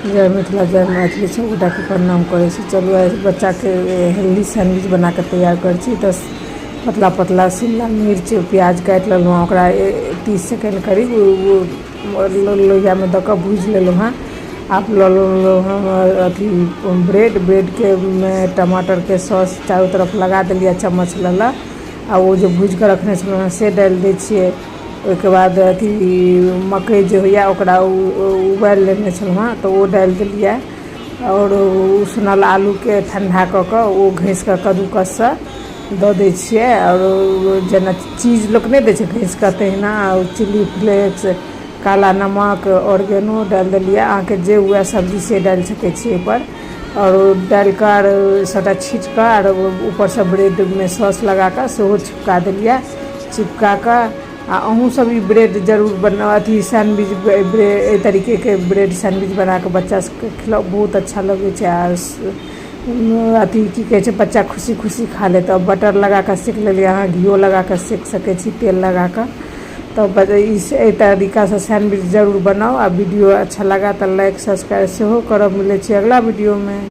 जय मिथिला जय मैथिली सब गोटा के प्रणाम करे छी। चलू आज बच्चा के हेल्दी सैंडविच बना के तैयार कर छी। तो पतला पतला शिमला मिर्च प्याज काट लेलहुँ, ओकरा 30 सेकेंड करीब लोहिया में दऽ कऽ भूज लेलहुँ हाँ। आप लेलहुँ अथी ब्रेड के में टमाटर के सॉस चारों तरफ लगा दिलिए चम्मच लला, आ वो जो भूज कर रखने छलहुँ से डालि दै छियै। ओहिके बाद अथी मकई जो होइए ओकरा उबालि लेने छलहुँ हाँ, तो वो डालि देलिए। और उसनल आलू के ठंडा कऽ कऽ वो घैस कऽ कद्दूकससँ दऽ दै छियै। और जेना चीज लोक नहीं दै छै घैस कऽ, तहिना चिली फ्लेक्स, काला नमक, ऑर्गेनो डालि देलिए। अहाँके जे हुए सब्जी से डालि सकै छियै पर। और डालिकर सबटा छीट कर ऊपर से ब्रेड में सॉस लगा कर सेहो चिपका दिलिए। चिपका कर अहूँ सब ब्रेड जरूर बना, अथी सैंडविच ब्रेड तरीके के ब्रेड सैंडविच बना के बच्चा सबके खिलाओ, बहुत अच्छा लगे छै। अथी की कहे छै बच्चा खुशी खुशी खा ले। तो बटर लगा कर सेक लिया, अहाँ घिओ लगा कर सेक सके छी, तेल लगा कर। तो इस तरीका से सैंडविच जरूर बनाओ। आ वीडियो अच्छा लगा तो लाइक सब्सक्राइब से हो करब। मिले छी अगला वीडियो में।